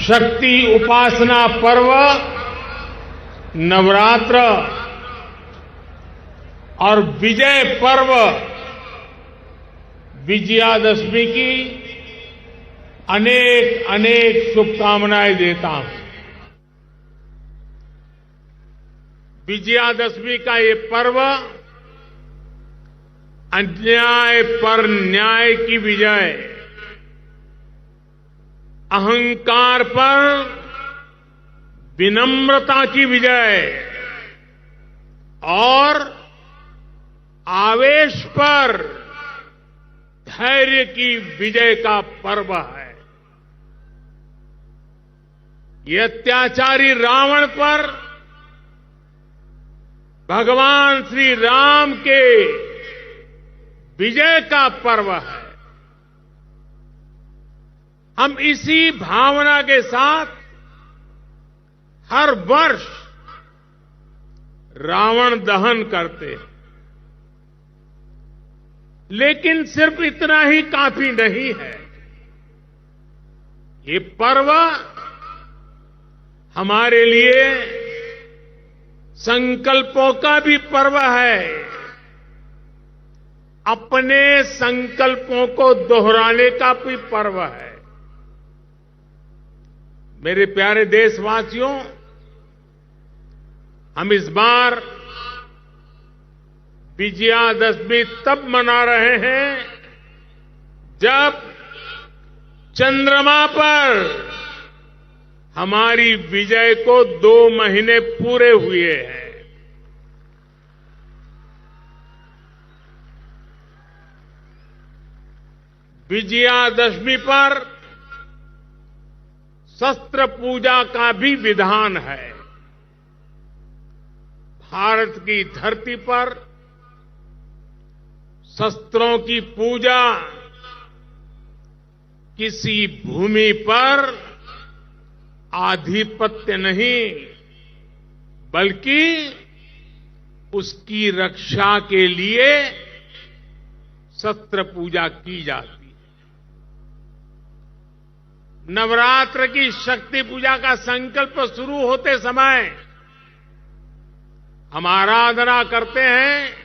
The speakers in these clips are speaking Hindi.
शक्ति उपासना पर्व नवरात्र और विजय पर्व विजयादशमी की अनेक अनेक शुभकामनाएं देता हूं। विजयादशमी का ये पर्व अन्याय पर न्याय की विजय, अहंकार पर विनम्रता की विजय और आवेश पर धैर्य की विजय का पर्व है। ये अत्याचारी रावण पर भगवान श्री राम के विजय का पर्व है। हम इसी भावना के साथ हर वर्ष रावण दहन करते हैं, लेकिन सिर्फ इतना ही काफी नहीं है। ये पर्व हमारे लिए संकल्पों का भी पर्व है। अपने संकल्पों को दोहराने का भी पर्व है। मेरे प्यारे देशवासियों, हम इस बार विजयादशमी तब मना रहे हैं जब चंद्रमा पर हमारी विजय को 2 महीने पूरे हुए हैं। विजयादशमी पर शस्त्र पूजा का भी विधान है। भारत की धरती पर शस्त्रों की पूजा किसी भूमि पर आधिपत्य नहीं, बल्कि उसकी रक्षा के लिए शस्त्र पूजा की जाती है। नवरात्र की शक्ति पूजा का संकल्प शुरू होते समय हम आराधना करते हैं,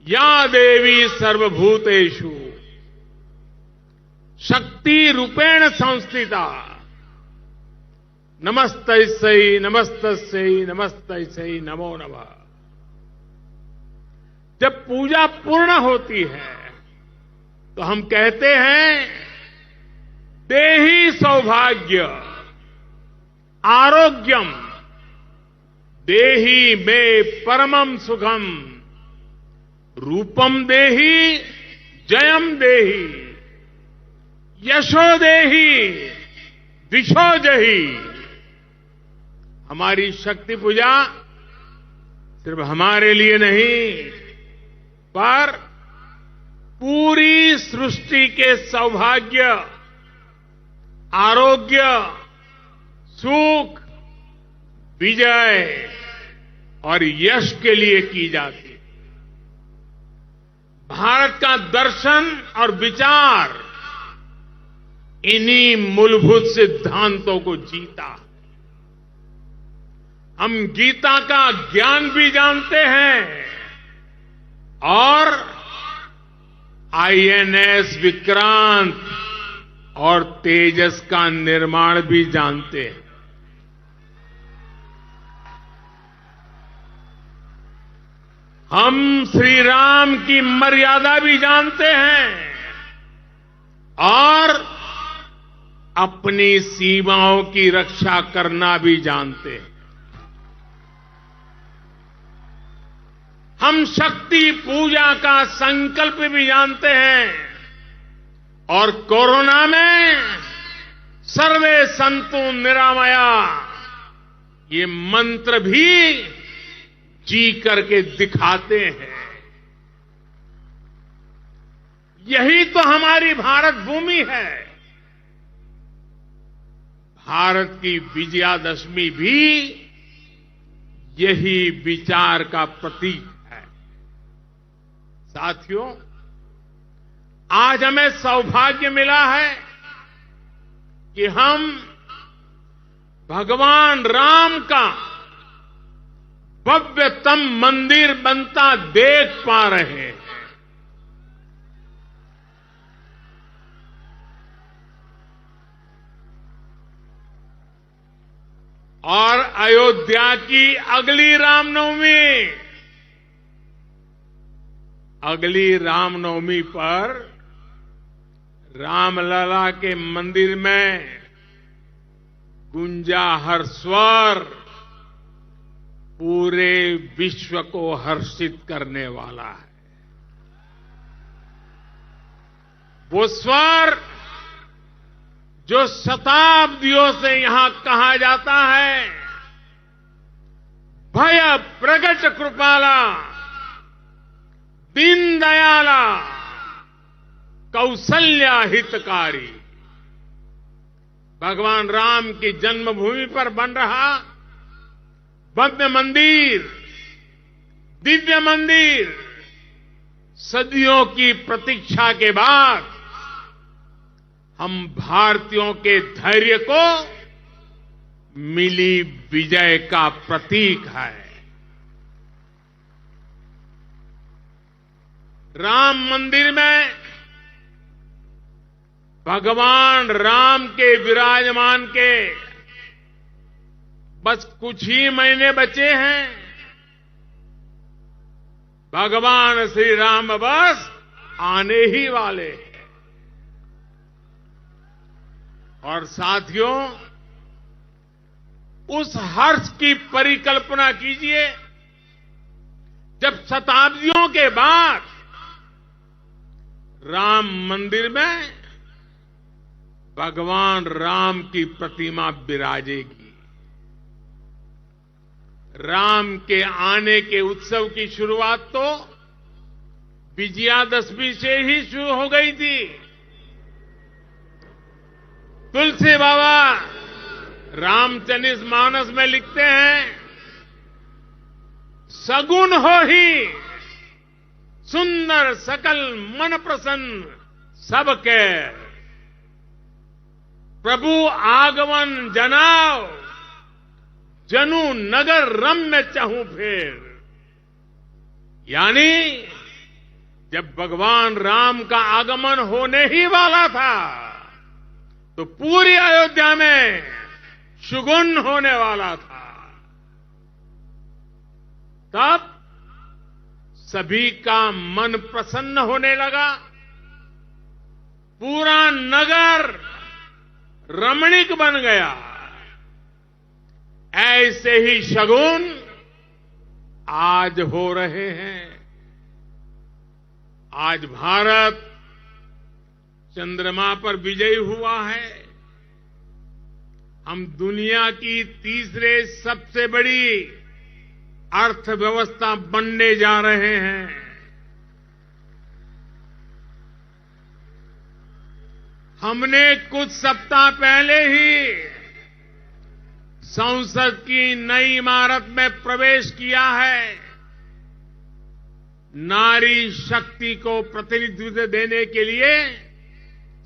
या देवी सर्वभूतेषु शक्ति रूपेण संस्थिता नमस्तस्यै नमस्तस्यै नमस्तस्यै नमो नमः। जब पूजा पूर्ण होती है तो हम कहते हैं, देहि सौभाग्य आरोग्यम देहि मे परमम सुखम रूपम देहि जयम देहि यशो देहि दिशो जहि। हमारी शक्ति पूजा सिर्फ हमारे लिए नहीं, पर पूरी सृष्टि के सौभाग्य, आरोग्य, सुख, विजय और यश के लिए की जाती है। भारत का दर्शन और विचार इन्हीं मूलभूत सिद्धांतों को जीता। हम गीता का ज्ञान भी जानते हैं और आईएनएस विक्रांत और तेजस का निर्माण भी जानते हैं। हम श्री राम की मर्यादा भी जानते हैं और अपनी सीमाओं की रक्षा करना भी जानते हैं। हम शक्ति पूजा का संकल्प भी जानते हैं और कोरोना में सर्वे संतु निरामया ये मंत्र भी जी करके दिखाते हैं। यही तो हमारी भारत भूमि है। भारत की विजयादशमी भी यही विचार का प्रतीक है। साथियों, आज हमें सौभाग्य मिला है कि हम भगवान राम का भव्यतम मंदिर बनता देख पा रहे हैं। और अयोध्या की अगली रामनवमी पर रामलला के मंदिर में गूंजा हर स्वर पूरे विश्व को हर्षित करने वाला है। वो स्वर जो शताब्दियों से यहां कहा जाता है, भय प्रगट कृपाला दीन दयाला कौशल्या हितकारी, भगवान राम की जन्मभूमि पर बन रहा भव्य मंदिर, दिव्य मंदिर, सदियों की प्रतीक्षा के बाद हम भारतीयों के धैर्य को मिली विजय का प्रतीक है। राम मंदिर में भगवान राम के विराजमान के बस कुछ ही महीने बचे हैं। भगवान श्री राम बस आने ही वाले हैं। और साथियों, उस हर्ष की परिकल्पना कीजिए जब शताब्दियों के बाद राम मंदिर में भगवान राम की प्रतिमा विराजेगी। राम के आने के उत्सव की शुरुआत तो विजयादशमी से ही शुरू हो गई थी। तुलसी बाबा रामचरित मानस में लिखते हैं, सगुन हो ही सुंदर सकल मन प्रसन्न सबके, प्रभु आगमन जनाओ जनु नगर रम्य चहु फेर। यानी जब भगवान राम का आगमन होने ही वाला था तो पूरी अयोध्या में शुगुन होने वाला था। तब सभी का मन प्रसन्न होने लगा, पूरा नगर रमणीक बन गया। ऐसे ही शगुन आज हो रहे हैं। आज भारत चंद्रमा पर विजयी हुआ है। हम दुनिया की तीसरे सबसे बड़ी अर्थव्यवस्था बनने जा रहे हैं। हमने कुछ सप्ताह पहले ही संसद की नई इमारत में प्रवेश किया है। नारी शक्ति को प्रतिनिधित्व देने के लिए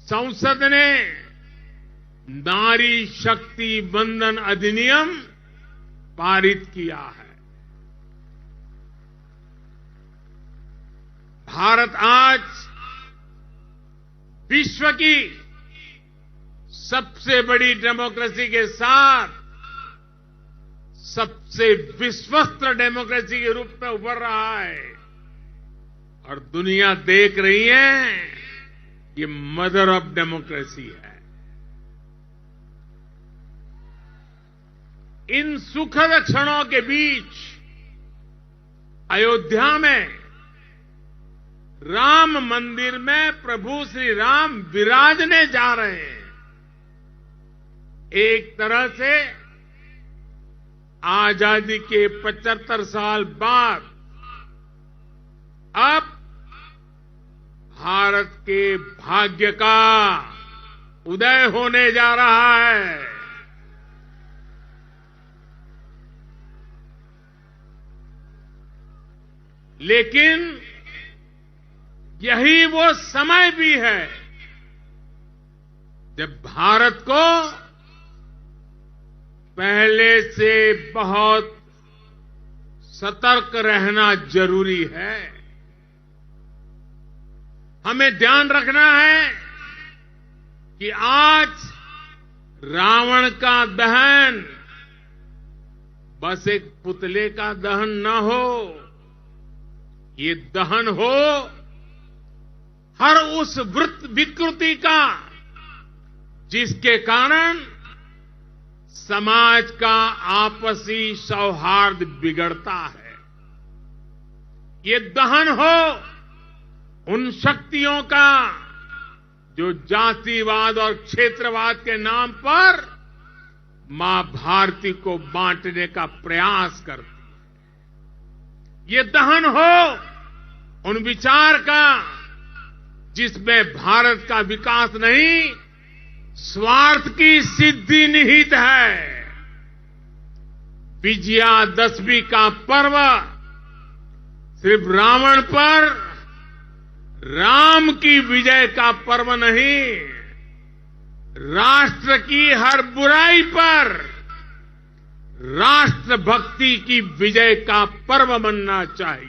संसद ने नारी शक्ति बंधन अधिनियम पारित किया है। भारत आज विश्व की सबसे बड़ी डेमोक्रेसी के साथ सबसे विश्वस्त डेमोक्रेसी के रूप में उभर रहा है। और दुनिया देख रही है, ये मदर ऑफ डेमोक्रेसी है। इन सुखद क्षणों के बीच अयोध्या में राम मंदिर में प्रभु श्री राम विराजने जा रहे हैं। एक तरह से आजादी के 75 साल बाद अब भारत के भाग्य का उदय होने जा रहा है। लेकिन यही वो समय भी है जब भारत को पहले से बहुत सतर्क रहना जरूरी है। हमें ध्यान रखना है कि आज रावण का दहन बस एक पुतले का दहन न हो, ये दहन हो हर उस विकृति का जिसके कारण समाज का आपसी सौहार्द बिगड़ता है। ये दहन हो उन शक्तियों का जो जातिवाद और क्षेत्रवाद के नाम पर मां भारती को बांटने का प्रयास करती है। ये दहन हो उन विचार का जिसमें भारत का विकास नहीं, स्वार्थ की सिद्धि निहित है। विजयादशमी का पर्व सिर्फ रावण पर राम की विजय का पर्व नहीं, राष्ट्र की हर बुराई पर राष्ट्रभक्ति की विजय का पर्व बनना चाहिए।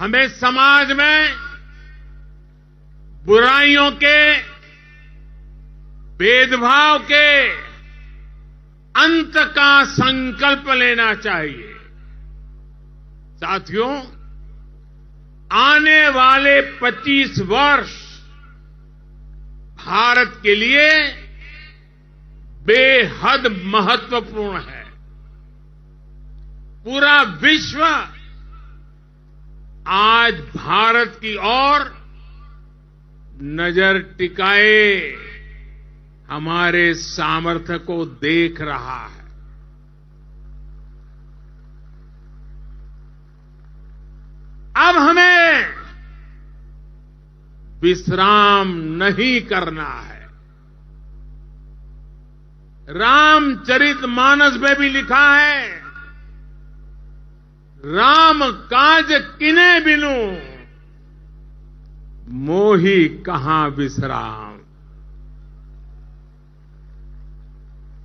हमें समाज में बुराइयों के, भेदभाव के अंत का संकल्प लेना चाहिए। साथियों, आने वाले 25 वर्ष भारत के लिए बेहद महत्वपूर्ण है। पूरा विश्व आज भारत की ओर नजर टिकाए हमारे सामर्थ्य को देख रहा है। अब हमें विश्राम नहीं करना है। रामचरितमानस में भी लिखा है, राम काज किने बिनु मोही कहां विश्राम।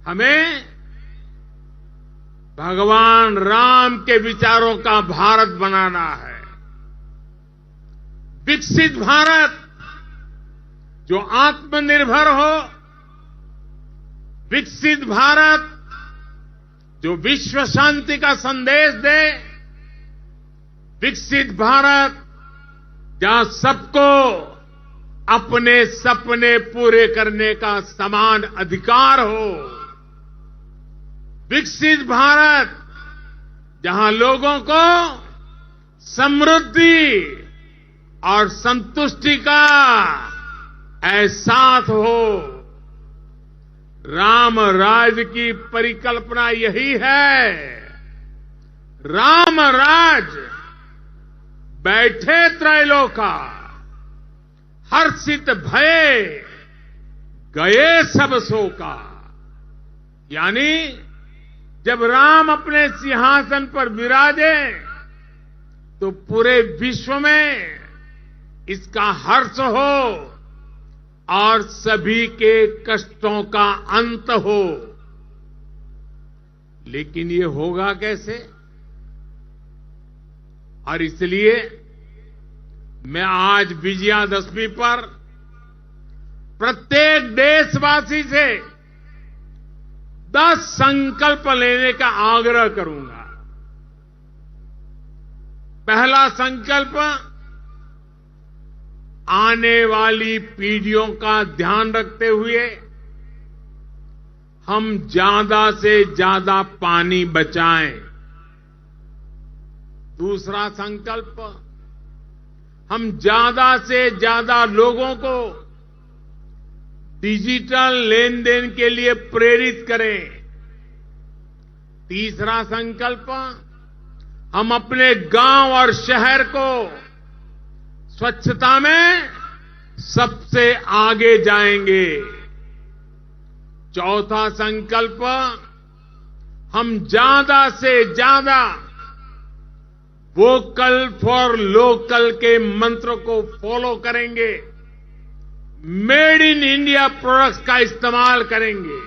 हमें भगवान राम के विचारों का भारत बनाना है। विकसित भारत जो आत्मनिर्भर हो, विकसित भारत जो विश्व शांति का संदेश दे, विकसित भारत जहां सबको अपने सपने पूरे करने का समान अधिकार हो, विकसित भारत जहां लोगों को समृद्धि और संतुष्टि का एहसास हो। राम राज की परिकल्पना यही है। राम राज बैठे त्रैलोका, हर्षित भये गए सब शोका। यानी जब राम अपने सिंहासन पर विराजे तो पूरे विश्व में इसका हर्ष हो और सभी के कष्टों का अंत हो। लेकिन ये होगा कैसे? और इसलिए मैं आज विजयादशमी पर प्रत्येक देशवासी से 10 संकल्प लेने का आग्रह करूंगा। पहला संकल्प, आने वाली पीढ़ियों का ध्यान रखते हुए हम ज्यादा से ज्यादा पानी बचाएं। दूसरा संकल्प, हम ज्यादा से ज्यादा लोगों को डिजिटल लेन देन के लिए प्रेरित करें। तीसरा संकल्प, हम अपने गांव और शहर को स्वच्छता में सबसे आगे जाएंगे। चौथा संकल्प, हम ज्यादा से ज्यादा वोकल फॉर लोकल के मंत्र को फॉलो करेंगे, मेड इन इंडिया प्रोडक्ट्स का इस्तेमाल करेंगे।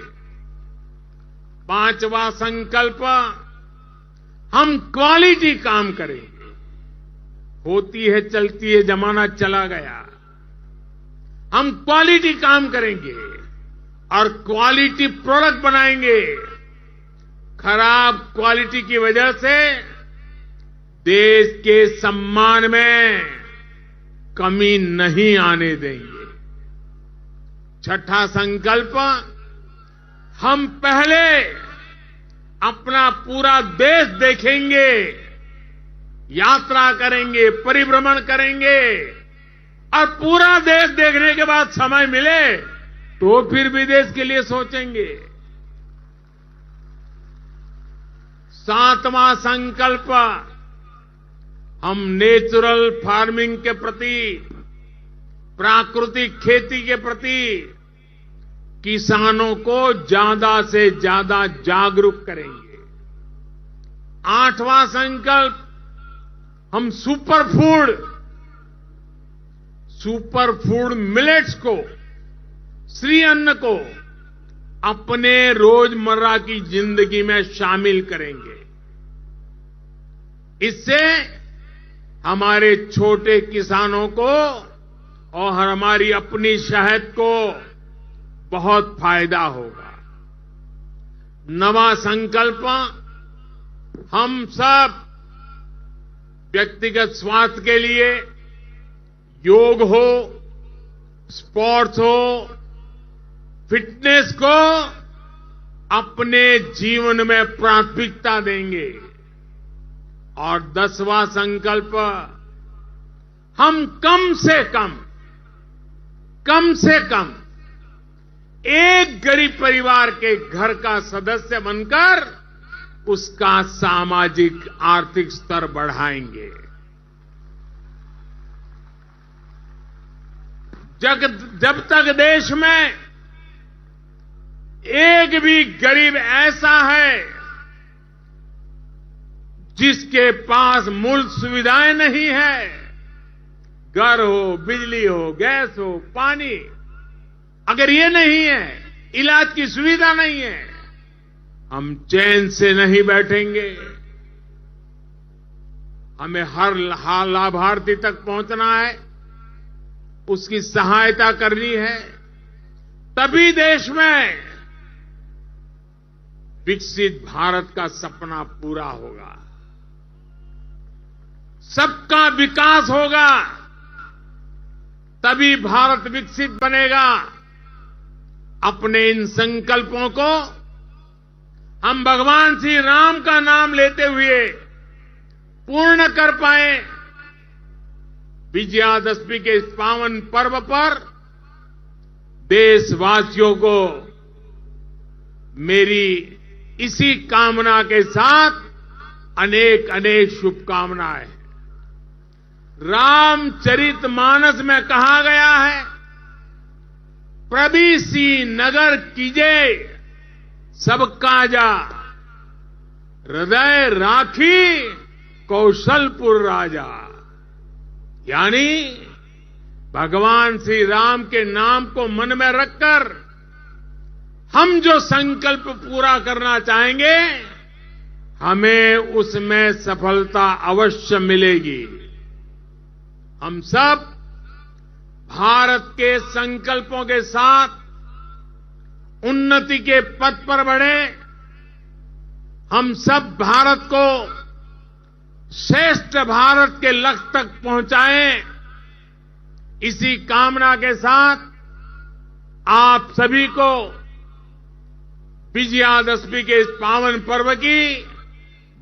5वां संकल्प, हम क्वालिटी काम करेंगे। होती है चलती है, जमाना चला गया। हम क्वालिटी काम करेंगे और क्वालिटी प्रोडक्ट बनाएंगे। खराब क्वालिटी की वजह से देश के सम्मान में कमी नहीं आने देंगे। 6ठा संकल्प, हम पहले अपना पूरा देश देखेंगे, यात्रा करेंगे, परिभ्रमण करेंगे और पूरा देश देखने के बाद समय मिले तो फिर विदेश के लिए सोचेंगे। 7वां संकल्प, हम नेचुरल फार्मिंग के प्रति, प्राकृतिक खेती के प्रति किसानों को ज्यादा से ज्यादा जागरूक करेंगे। 8वां संकल्प, हम सुपर फूड मिलेट्स को, श्री अन्न को अपने रोजमर्रा की जिंदगी में शामिल करेंगे। इससे हमारे छोटे किसानों को और हमारी अपनी शहद को बहुत फायदा होगा। 9वां संकल्प, हम सब व्यक्तिगत स्वास्थ्य के लिए योग हो, स्पोर्ट्स हो, फिटनेस को अपने जीवन में प्राथमिकता देंगे। और 10वां संकल्प, हम कम से कम एक गरीब परिवार के घर का सदस्य बनकर उसका सामाजिक आर्थिक स्तर बढ़ाएंगे। जब तक देश में एक भी गरीब ऐसा है जिसके पास मूलभूत सुविधाएं नहीं है, घर हो, बिजली हो, गैस हो, पानी, अगर ये नहीं है, इलाज की सुविधा नहीं है, हम चैन से नहीं बैठेंगे। हमें हर लाभार्थी तक पहुंचना है, उसकी सहायता करनी है, तभी देश में विकसित भारत का सपना पूरा होगा, सबका विकास होगा, तभी भारत विकसित बनेगा। अपने इन संकल्पों को हम भगवान श्री राम का नाम लेते हुए पूर्ण कर पाए। विजयादशमी के इस पावन पर्व पर देशवासियों को मेरी इसी कामना के साथ अनेक अनेक शुभकामनाएं। रामचरितमानस में कहा गया है, प्रभीसी नगर कीजे सब काजा, हृदय राखी कौशलपुर राजा। यानी भगवान श्री राम के नाम को मन में रखकर हम जो संकल्प पूरा करना चाहेंगे, हमें उसमें सफलता अवश्य मिलेगी। हम सब भारत के संकल्पों के साथ उन्नति के पथ पर बढ़े। हम सब भारत को श्रेष्ठ भारत के लक्ष्य तक पहुंचाएं। इसी कामना के साथ आप सभी को विजयादशमी के इस पावन पर्व की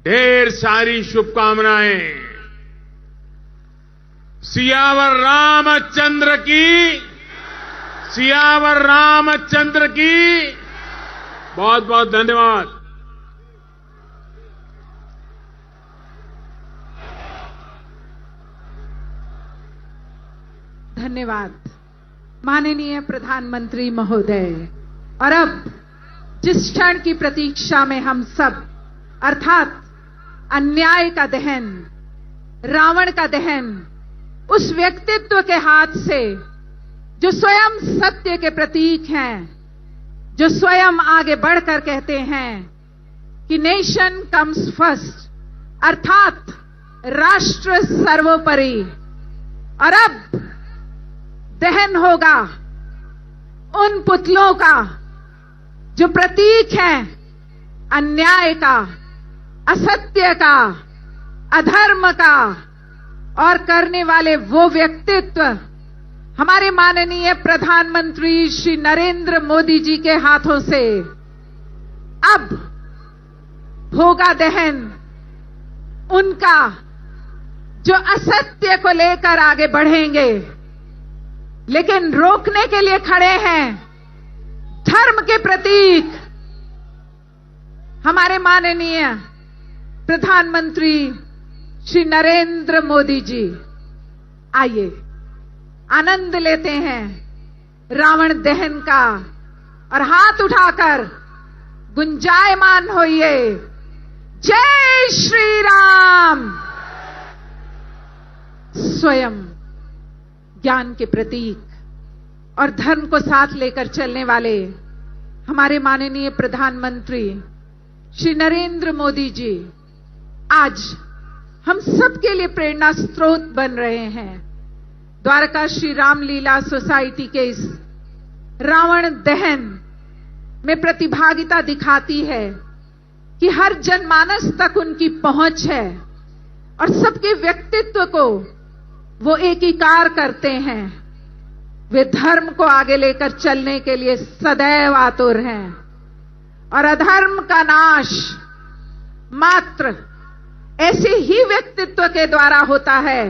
ढेर सारी शुभकामनाएं। सियावर रामचंद्र की, सियावर रामचंद्र की। बहुत बहुत धन्यवाद। धन्यवाद माननीय प्रधानमंत्री महोदय। और अब जिस क्षण की प्रतीक्षा में हम सब, अर्थात अन्याय का दहन, रावण का दहन उस व्यक्तित्व के हाथ से जो स्वयं सत्य के प्रतीक हैं, जो स्वयं आगे बढ़कर कहते हैं कि नेशन कम्स फर्स्ट, अर्थात राष्ट्र सर्वोपरि। और अब दहन होगा उन पुतलों का जो प्रतीक हैं अन्याय का, असत्य का, अधर्म का, और करने वाले वो व्यक्तित्व हमारे माननीय प्रधानमंत्री श्री नरेंद्र मोदी जी के हाथों से। अब होगा दहन उनका जो असत्य को लेकर आगे बढ़ेंगे, लेकिन रोकने के लिए खड़े हैं धर्म के प्रतीक हमारे माननीय प्रधानमंत्री श्री नरेंद्र मोदी जी। आइए आनंद लेते हैं रावण दहन का और हाथ उठाकर गुंजायमान होइए, जय श्री राम। स्वयं ज्ञान के प्रतीक और धर्म को साथ लेकर चलने वाले हमारे माननीय प्रधानमंत्री श्री नरेंद्र मोदी जी आज हम सबके लिए प्रेरणा स्रोत बन रहे हैं। द्वारका श्री रामलीला सोसाइटी के इस रावण दहन में प्रतिभागिता दिखाती है कि हर जनमानस तक उनकी पहुंच है और सबके व्यक्तित्व को वो एकीकार करते हैं। वे धर्म को आगे लेकर चलने के लिए सदैव आतुर हैं और अधर्म का नाश मात्र ऐसे ही व्यक्तित्व के द्वारा होता है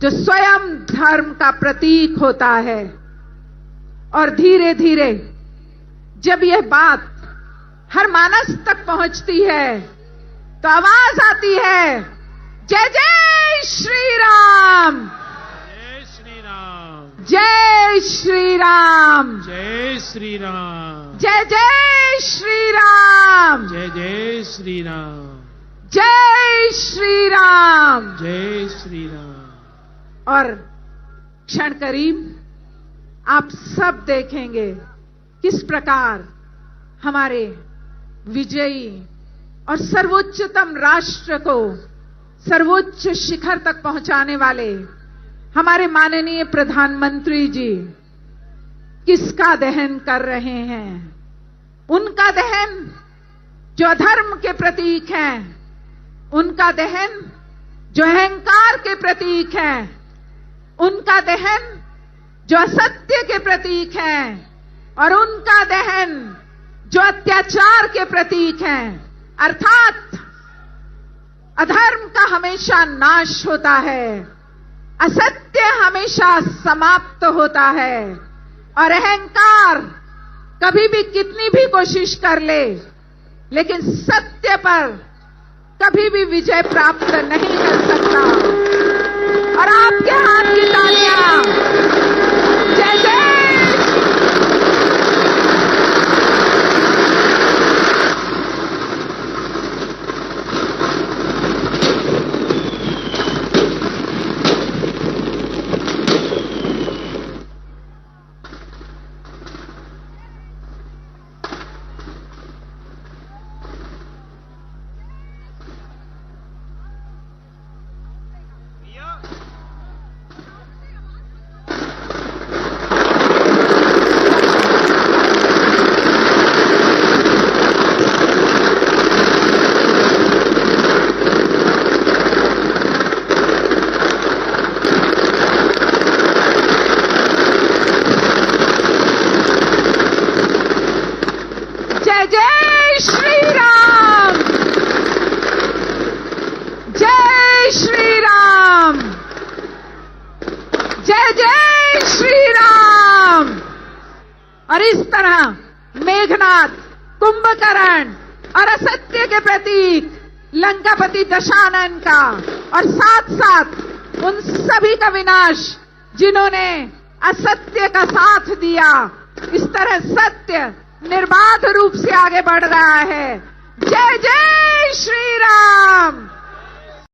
जो स्वयं धर्म का प्रतीक होता है। और धीरे धीरे जब यह बात हर मानस तक पहुंचती है तो आवाज आती है, जय जय श्री राम, जय श्री राम, जय श्री राम, जय श्री राम, जय जय श्री राम, जय जय श्री राम, जय श्री राम, जय श्री राम। और क्षण करीब आप सब देखेंगे किस प्रकार हमारे विजयी और सर्वोच्चतम राष्ट्र को सर्वोच्च शिखर तक पहुंचाने वाले हमारे माननीय प्रधानमंत्री जी किसका दहन कर रहे हैं। उनका दहन जो अधर्म के प्रतीक हैं, उनका दहन जो अहंकार के प्रतीक हैं, उनका दहन जो असत्य के प्रतीक हैं, और उनका दहन जो अत्याचार के प्रतीक हैं। अर्थात अधर्म का हमेशा नाश होता है, असत्य हमेशा समाप्त होता है, और अहंकार कभी भी कितनी भी कोशिश कर ले लेकिन सत्य पर कभी भी विजय प्राप्त नहीं कर सकता। और आपके हाथ की तालियां जय जय। जय श्री राम, जय श्री राम, जय जय श्री राम। और इस तरह मेघनाद, कुंभकर्ण और असत्य के प्रतीक लंकापति दशानन का, और साथ साथ उन सभी का विनाश जिन्होंने असत्य का साथ दिया, इस तरह सत्य निर्बाध रूप से आगे बढ़ रहा है। जय जय श्री राम।